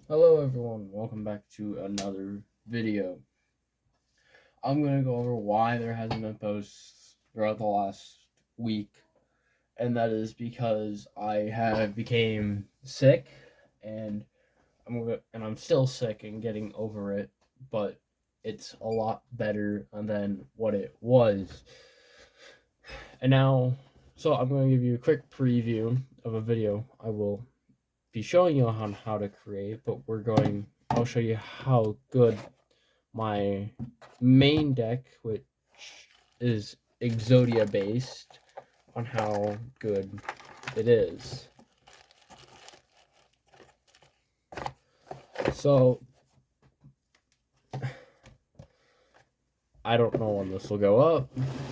Hello everyone, welcome back to another video. I'm going to go over why there hasn't been posts throughout the last week, and that is because I have became sick and I'm still sick and getting over it, but it's a lot better than what it was. And now, so I'm going to give you a quick preview of a video I will be showing you on how to create, but I'll show you how good my main deck, which is Exodia based, on how good it is. So I don't know when this will go up.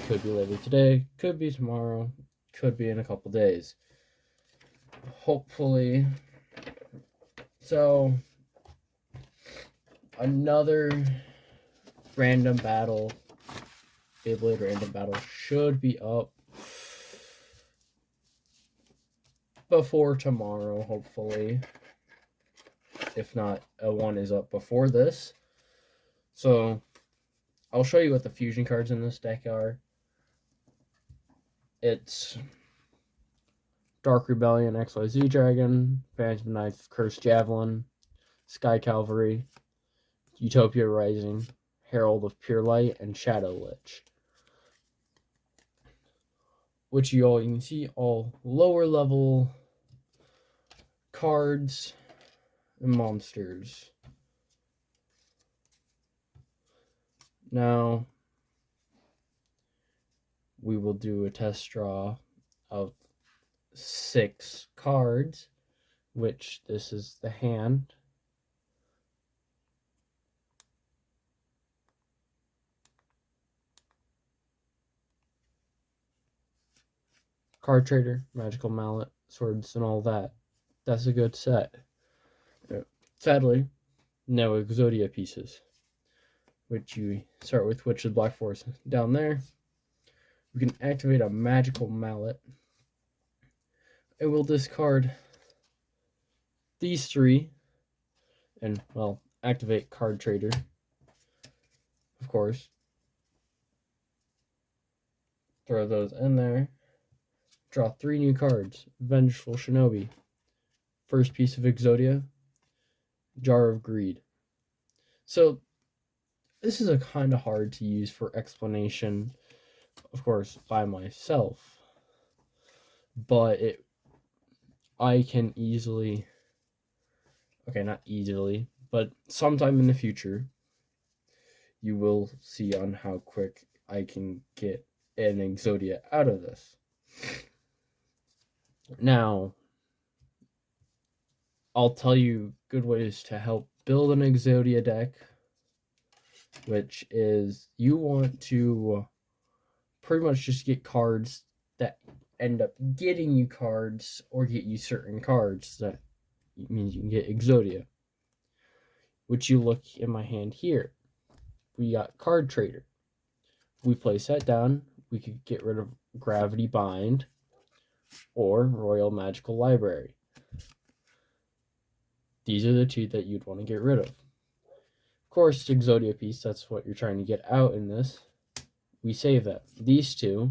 Could be later today, could be tomorrow, could be in a couple days. Hopefully. So another random battle, Beyblade random battle, should be up before tomorrow, hopefully. If not, one is up before this. So I'll show you what the fusion cards in this deck are. It's Dark Rebellion, XYZ Dragon, Phantom Knife, Cursed Javelin, Sky Cavalry, Utopia Rising, Herald of Pure Light, and Shadow Lich. Which you can see all lower level cards and monsters. Now we will do a test draw of 6 cards, which this is the hand. Card Trader, Magical Mallet, Swords, and all that. That's a good set. Sadly, no Exodia pieces, which you start with, which is Black Forest. Down there, we can activate a Magical Mallet. It will discard these 3, and, well, activate Card Trader, of course. Throw those in there. Draw 3 new cards. Vengeful Shinobi. First piece of Exodia. Jar of Greed. So, this is a kind of hard to use for explanation, of course, by myself. But I can easily, okay, not easily, but sometime in the future, you will see on how quick I can get an Exodia out of this. Now, I'll tell you good ways to help build an Exodia deck, which is you want to pretty much just get cards that end up getting you cards or get you certain cards. That means you can get Exodia, which you look in my hand here. We got Card Trader. We place that down. We could get rid of Gravity Bind or Royal Magical Library. These are the 2 that you'd want to get rid of. Of course, Exodia piece, that's what you're trying to get out in this. We save that. These 2,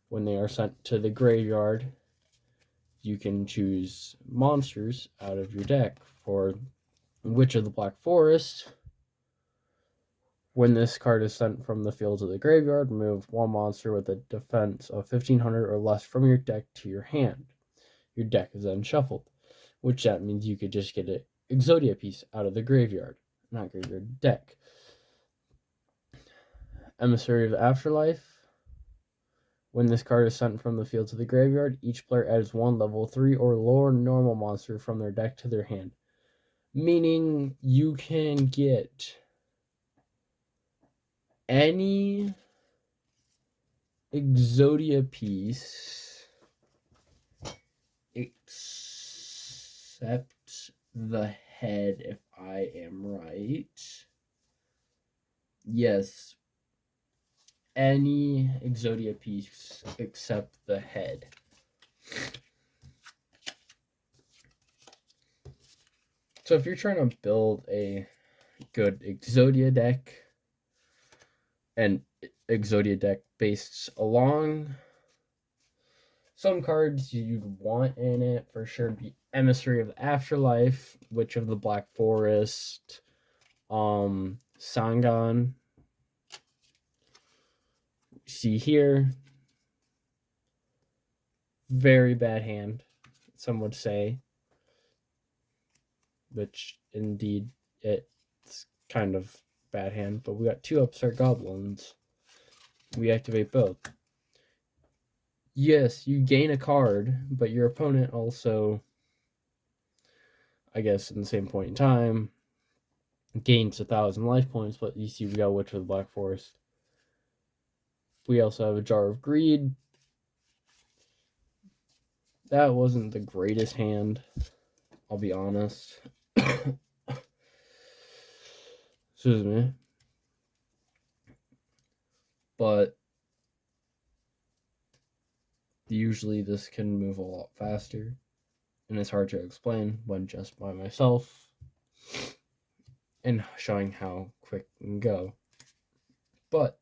when they are sent to the graveyard, you can choose monsters out of your deck. For Witch of the Black Forest, when this card is sent from the field to the graveyard, remove 1 monster with a defense of 1500 or less from your deck to your hand. Your deck is then shuffled, which that means you could just get an Exodia piece out of the graveyard, not graveyard, deck. Emissary of Afterlife. When this card is sent from the field to the graveyard, each player adds 1 level 3 or lower normal monster from their deck to their hand. Meaning you can get any Exodia piece except the head, if I am right. Yes, any Exodia piece except the head. So if you're trying to build a good Exodia deck, and Exodia deck based along some cards you'd want in it for sure be Emissary of the Afterlife, Witch of the Black Forest, Sangan. See here, very bad hand, some would say, which indeed it's kind of bad hand, but we got 2 Upstart Goblins. We activate both. Yes, you gain a card, but your opponent also, I guess, in the same point in time, gains 1,000 life points, but you see we got Witch of the Black Forest. We also have a Jar of Greed. That wasn't the greatest hand, I'll be honest. Excuse me. But usually this can move a lot faster, and it's hard to explain when just by myself and showing how quick it can go. But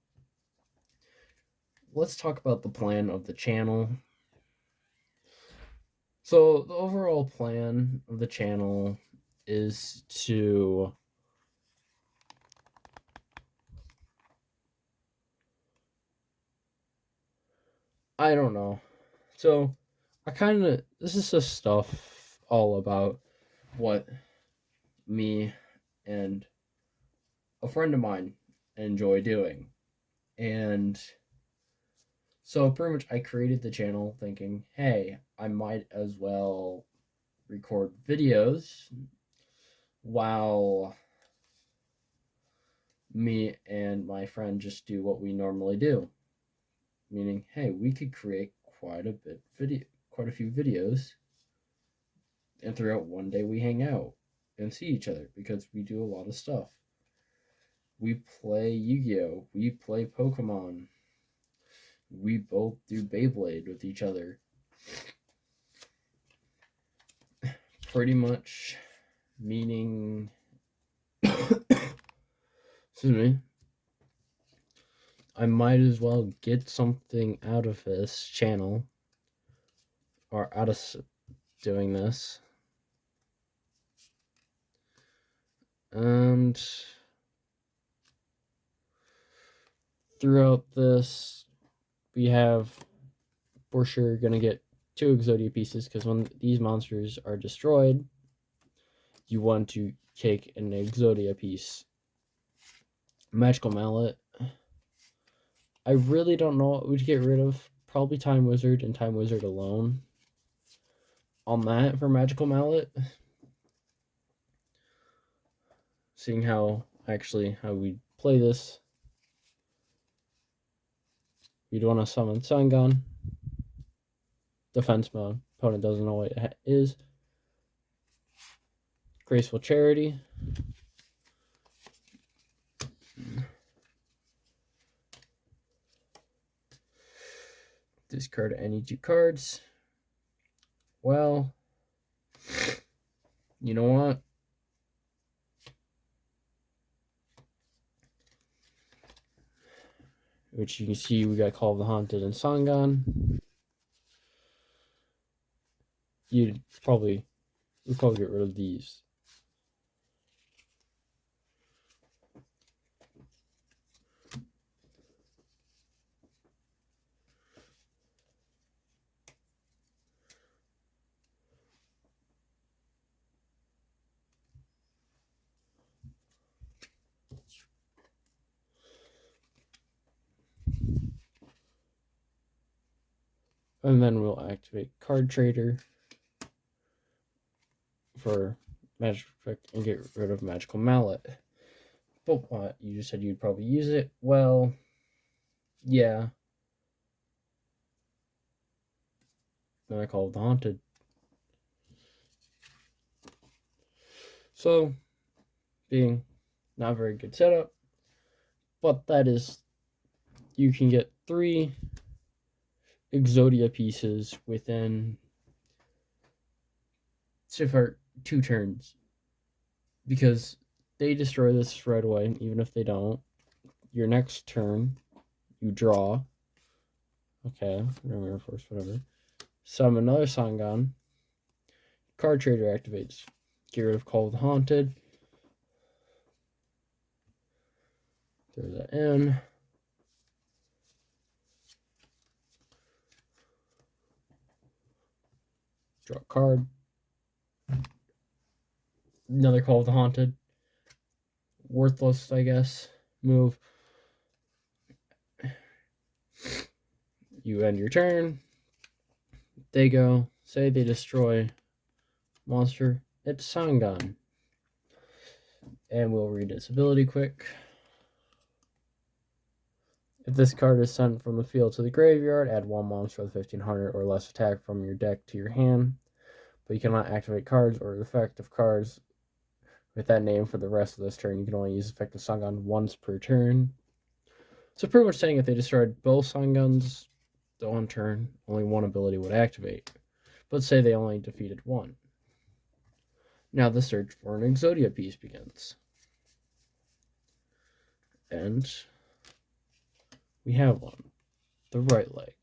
let's talk about the plan of the channel. So the overall plan of the channel is to I don't know. So this is just stuff all about what me and a friend of mine enjoy doing. And so pretty much I created the channel thinking, hey, I might as well record videos while me and my friend just do what we normally do. Meaning, hey, we could create quite a few videos, and throughout one day we hang out and see each other because we do a lot of stuff. We play Yu-Gi-Oh! We play Pokemon. We both do Beyblade with each other. Pretty much meaning excuse me, I might as well get something out of this channel, or out of doing this. And throughout this, we have for sure gonna get 2 Exodia pieces, because when these monsters are destroyed, you want to take an Exodia piece. Magical Mallet. I really don't know what we'd get rid of. Probably Time Wizard and Time Wizard alone. On that for Magical Mallet. Seeing how we play this. We'd want to summon Sangan. Defense mode. Opponent doesn't know what it is. Graceful Charity. Discard any 2 cards. Well, you know what? Which you can see we got Call of the Haunted and Sangan. We'd probably get rid of these. And then we'll activate Card Trader for Magic Effect and get rid of Magical Mallet. But what? You just said you'd probably use it? Well, yeah. Then I Call the Haunted. So, being not a very good setup, but that is, you can get 3 Exodia pieces within so far 2 turns. because they destroy this right away. Even if they don't, your next turn, you draw. Okay, remember first, whatever. Summon another Sangan. Card Trader activates. Get rid of Call of the Haunted. Throw that in. Draw a card. Another Call of the Haunted. Worthless, I guess. Move. You end your turn. They go. Say they destroy monster. It's Sangan. And we'll read its ability quick. If this card is sent from the field to the graveyard, add one monster with 1500 or less attack from your deck to your hand. But you cannot activate cards or effective cards with that name for the rest of this turn. You can only use effective Sangan once per turn. So pretty much saying if they destroyed both Sangans the one turn, only one ability would activate. But say they only defeated one. Now the search for an Exodia piece begins. And we have one. The right leg.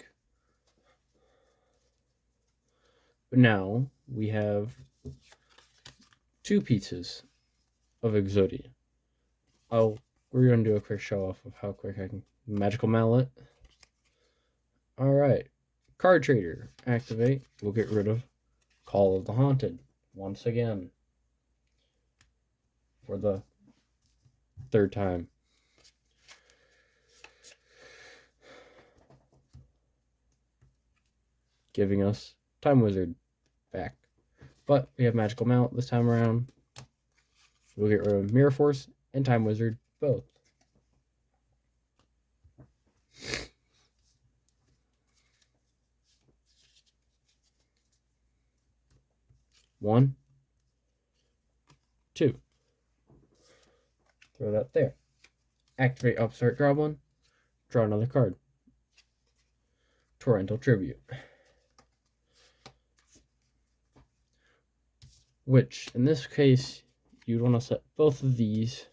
But now we have two pieces of Exodia. We're going to do a quick show off of how quick I can Magical Mallet. Alright. Card Trader. Activate. We'll get rid of Call of the Haunted. Once again. For the third time. Giving us Time Wizard back. But we have Magical Mallet this time around. We'll get rid of Mirror Force and Time Wizard both. One, two. Throw that there. Activate Upstart Goblin. Draw another card. Torrential Tribute. Which, in this case, you'd want to set both of these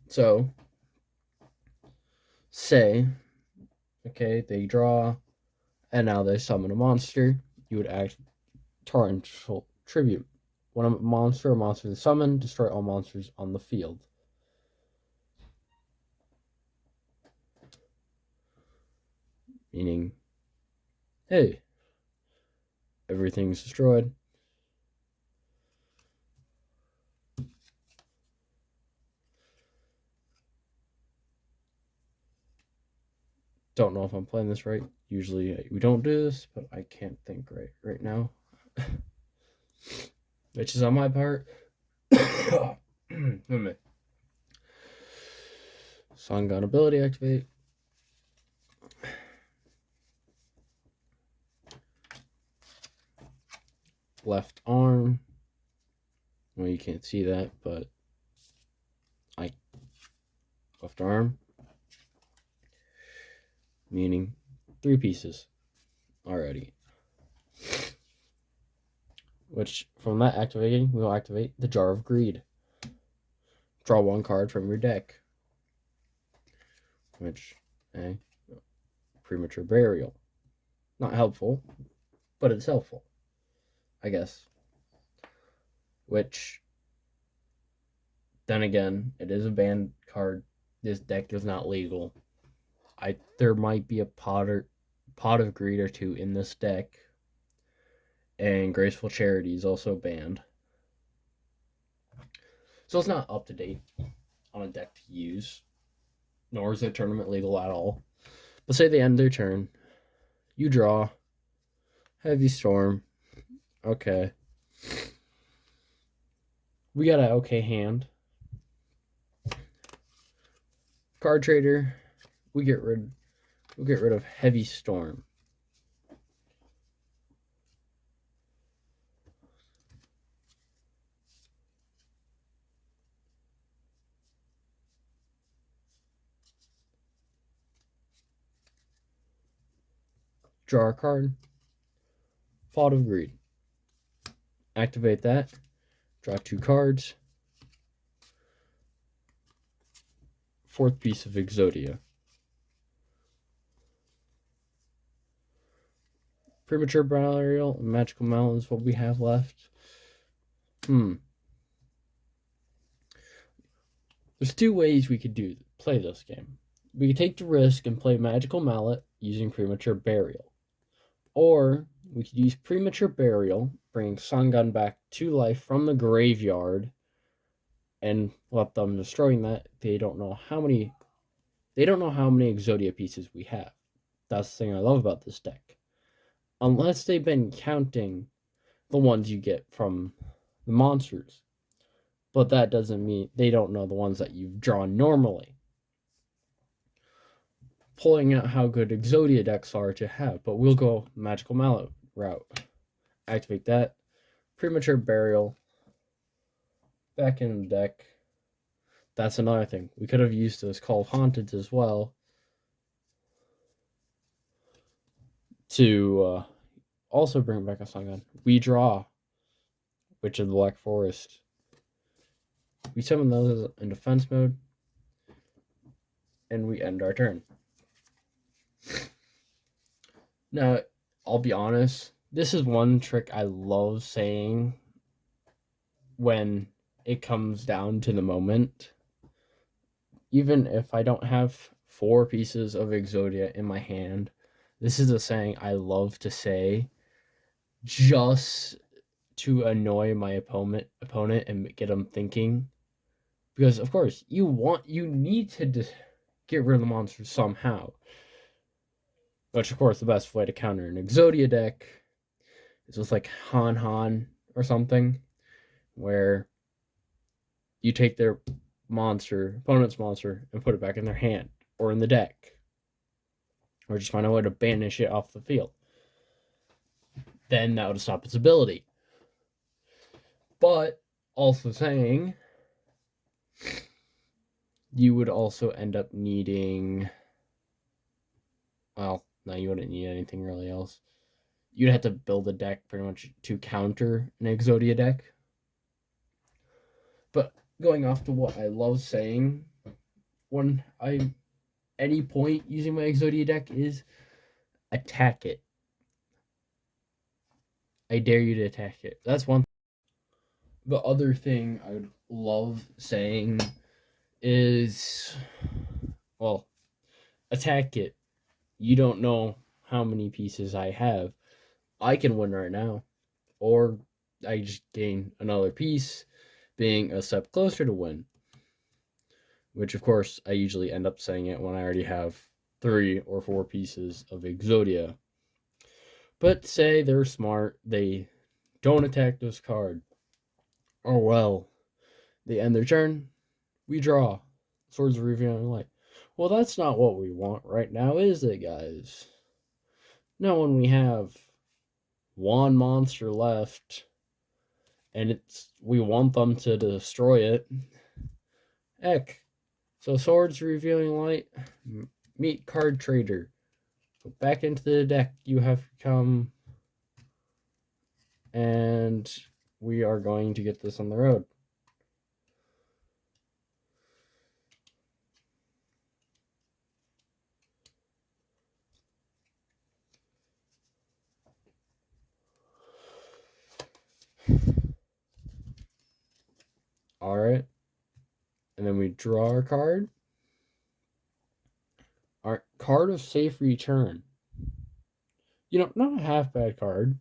so say, okay, they draw, and now they summon a monster. You would act Torrential Tribute. When a monster or monster is summoned, destroy all monsters on the field. Meaning, hey, everything's destroyed. Don't know if I'm playing this right. Usually we don't do this, but I can't think right now. Which is on my part. Sangan ability activate. Left arm. Well, you can't see that, but left arm. Meaning 3 pieces already. Which, from that activating, we will activate the Jar of Greed. Draw 1 card from your deck. Which, Premature Burial. Not helpful, but it's helpful, I guess. Which, then again, it is a banned card. This deck is not legal. There might be a pot of Greed or 2 in this deck. And Graceful Charity is also banned. So it's not up to date on a deck to use. Nor is it tournament legal at all. But say they end their turn. You draw. Heavy Storm. Okay. We got an okay hand. Card Trader. We'll get rid of Heavy Storm. Draw a card. Pot of Greed. Activate that. Draw 2 cards. 4th piece of Exodia. Premature Burial and Magical Mallet is what we have left. There's 2 ways we could play this game. We could take the risk and play Magical Mallet using Premature Burial. Or we could use Premature Burial, bringing Songun back to life from the graveyard, and let them destroying that. They don't know how many Exodia pieces we have. That's the thing I love about this deck. Unless they've been counting the ones you get from the monsters. But that doesn't mean they don't know the ones that you've drawn normally. Pulling out how good Exodia decks are to have, but we'll go Magical Mallet route. Activate that. Premature Burial. Back in the deck. That's another thing. We could have used this Call of Haunteds as well to also bring back a Songun. We draw Witch of the Black Forest. We summon those in defense mode, and we end our turn. Now, I'll be honest, this is one trick I love saying when it comes down to the moment. Even if I don't have 4 pieces of Exodia in my hand, this is a saying I love to say just to annoy my opponent and get them thinking. Because, of course, you need to get rid of the monsters somehow. Which, of course, the best way to counter an Exodia deck is with, like, Han or something, where you take their opponent's monster, and put it back in their hand, or in the deck. Or just find a way to banish it off the field. Then that would stop its ability. But, also saying, you would also end up needing... Well, no, you wouldn't need anything really else. You'd have to build a deck pretty much to counter an Exodia deck. But going off to what I love saying when any point using my Exodia deck is attack it. I dare you to attack it. That's one thing. The other thing I would love saying is, well, attack it. You don't know how many pieces I have. I can win right now. Or I just gain another piece, being a step closer to win. Which, of course, I usually end up saying it when I already have 3 or 4 pieces of Exodia. But say they're smart, they don't attack this card. Oh well, they end their turn, we draw. Swords of Revealing Light. Well, that's not what we want right now, is it, guys? Now when we have 1 monster left, and we want them to destroy it, heck. So Swords Revealing Light, meet Card Trader. Go back into the deck you have come, and we are going to get this on the road. Alright. And then we draw our card. Our card of safe return. Not a half bad card.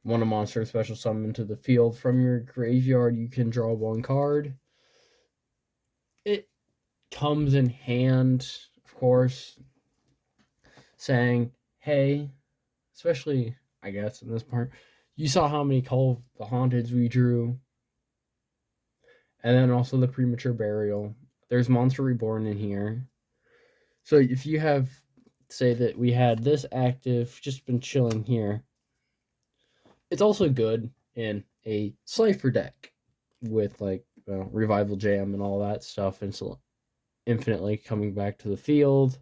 When a monster special summon to the field from your graveyard, you can draw 1 card. It comes in hand, of course, saying, hey, especially, I guess, in this part, you saw how many Call of the Haunteds we drew. And then also the Premature Burial. There's Monster Reborn in here. So if you have, say that we had this active, just been chilling here, it's also good in a Slifer deck with, like, Revival Jam and all that stuff, and so infinitely coming back to the field.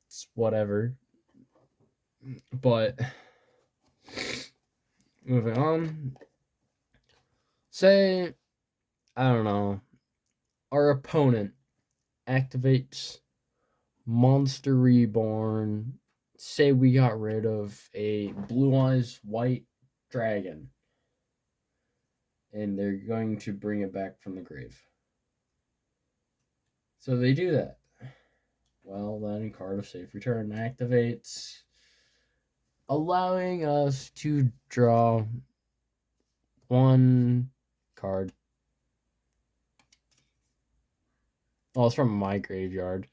It's whatever. But moving on. Say, I don't know, our opponent activates Monster Reborn. Say we got rid of a Blue Eyes White Dragon, and they're going to bring it back from the grave. So they do that. Well, then Card of Safe Return activates, allowing us to draw one card. Well, it's from my graveyard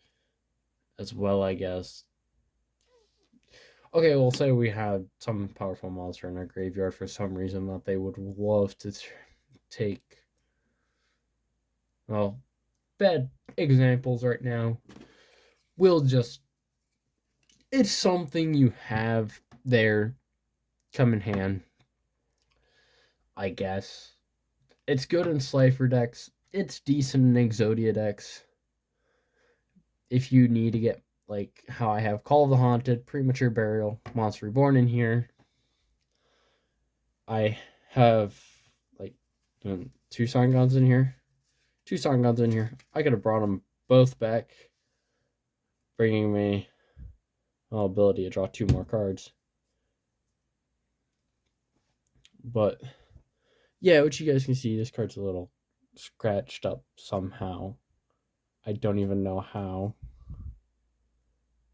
as well, I guess. Okay, we'll say we had some powerful monster in our graveyard for some reason that they would love to take. Well, bad examples right now. We'll just. It's something you have there. Come in hand. I guess. It's good in Slifer decks. It's decent in Exodia decks. If you need to get, like, how I have Call of the Haunted, Premature Burial, Monster Reborn in here. I have, like, 2 Sun Guns in here. 2 Sun Guns in here. I could have brought them both back, bringing me ability to draw 2 more cards. But, yeah, what you guys can see, this card's a little scratched up somehow. I don't even know how.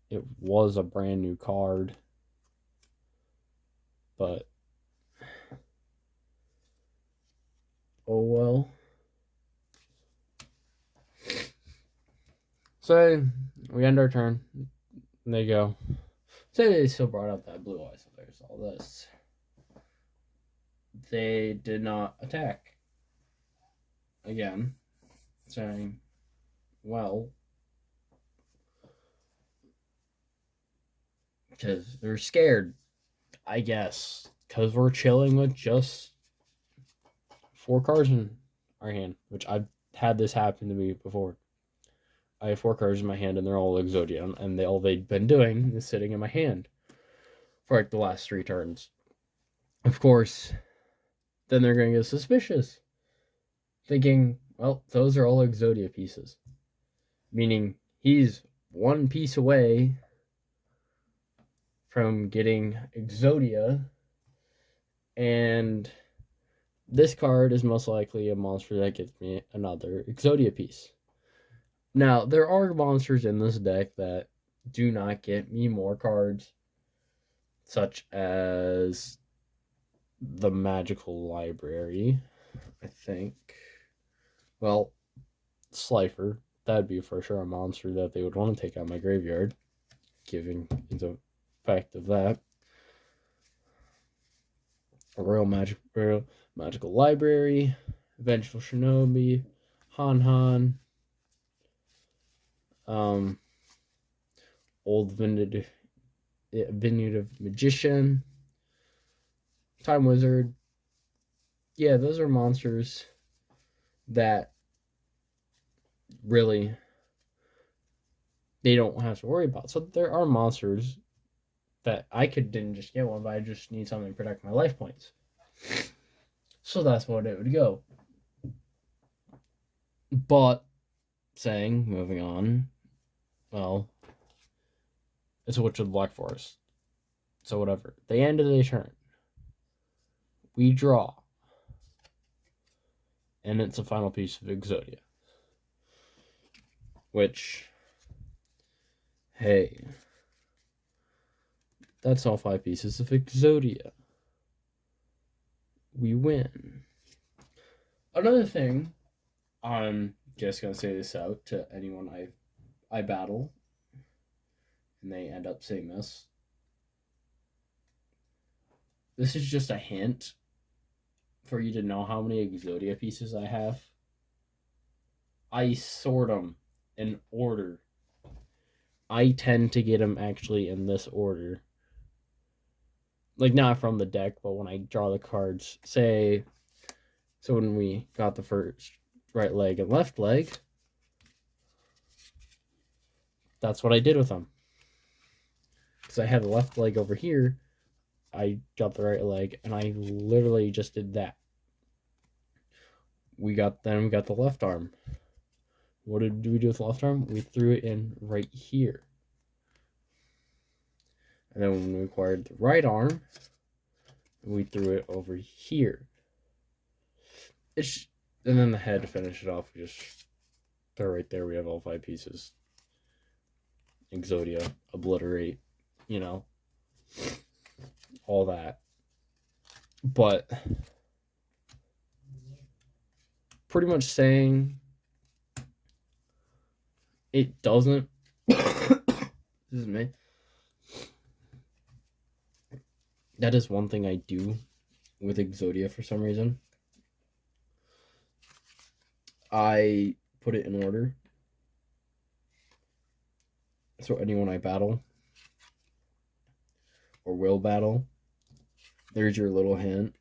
It was a brand new card. But, oh well. So, we end our turn. And they go. Say they still brought up that Blue Eyes, so there's all this. They did not attack. Again, saying, well, because they're scared, I guess, because we're chilling with just 4 cards in our hand, which I've had this happen to me before. I have 4 cards in my hand, and they're all Exodia, and all they've been doing is sitting in my hand for like the last 3 turns. Of course, then they're going to get suspicious, thinking, well, those are all Exodia pieces. Meaning he's 1 piece away from getting Exodia, and this card is most likely a monster that gets me another Exodia piece. Now, there are monsters in this deck that do not get me more cards, such as the Magical Library, I think. Well, Slifer, that'd be for sure a monster that they would want to take out my graveyard, given the fact of that. Royal Magical Library, Vengeful Shinobi, Han, Old Vindicative Magician, Time Wizard. Yeah, those are monsters that really they don't have to worry about. So there are monsters that I didn't just get one, but I just need something to protect my life points. So that's what it would go. But moving on, well, it's a Witch of the Black Forest. So whatever. The end of the turn, we draw, and it's a final piece of Exodia. Which, hey, that's all 5 pieces of Exodia. We win. Another thing, I'm just gonna say this out to anyone I battle, and they end up saying this. This is just a hint for you to know how many Exodia pieces I have. I sort them in order. I tend to get them actually in this order. Like, not from the deck, but when I draw the cards. Say, so when we got the first right leg and left leg, that's what I did with them. Because I had the left leg over here, I got the right leg, and I literally just did that. We got the left arm. What did we do with the left arm? We threw it in right here. And then when we acquired the right arm, we threw it over here. And then the head to finish it off, we just throw right there. We have all 5 pieces. Exodia, obliterate, all that. But pretty much saying it doesn't. This is me. That is one thing I do with Exodia for some reason. I put it in order. So anyone I battle or will battle, there's your little hint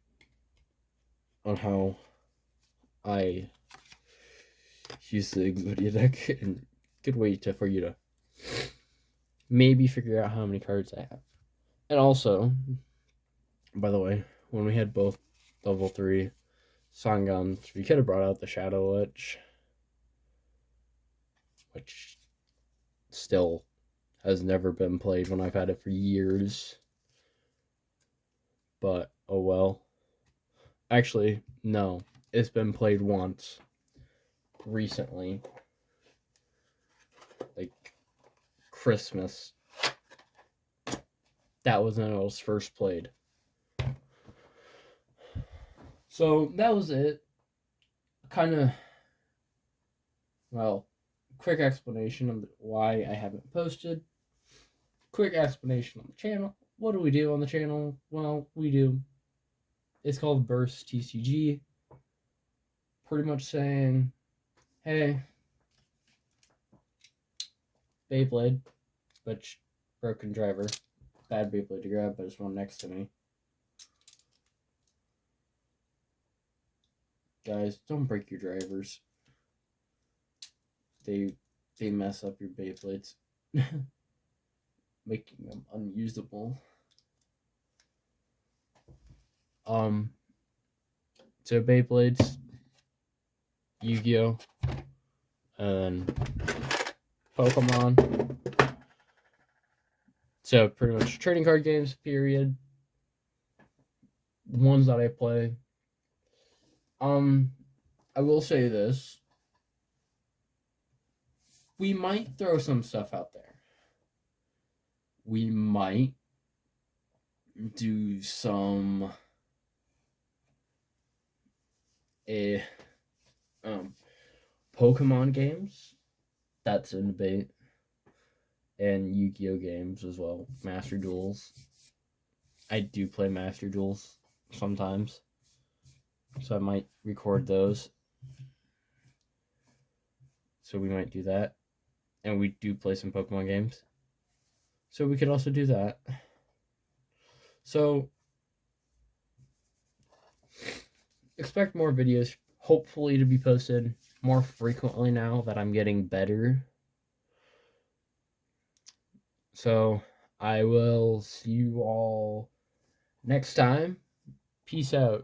on how I use the Exodia deck, and good way for you to maybe figure out how many cards I have. And also, by the way, when we had both level 3 Sangans, we could have brought out the Shadow Lich, which still has never been played when I've had it for years. But, oh well. Actually, no. It's been played once. Recently. Like, Christmas. That was when it was first played. So, that was it. Kind of, well, quick explanation of why I haven't posted. Quick explanation on the channel. What do we do on the channel? Well, it's called Burst TCG. Pretty much saying, hey, Beyblade, but broken driver. Bad Beyblade to grab, but there's one next to me. Guys, don't break your drivers. They mess up your Beyblades, making them unusable. So Beyblades, Yu-Gi-Oh, and Pokemon. So pretty much trading card games, period. The ones that I play. I will say this. We might throw some stuff out there. We might do some Pokemon games. That's in debate. And Yu-Gi-Oh games as well. Master Duels. I do play Master Duels sometimes. So I might record those. So we might do that. And we do play some Pokemon games. So we could also do that. So expect more videos, hopefully, to be posted more frequently now that I'm getting better. So I will see you all next time. Peace out.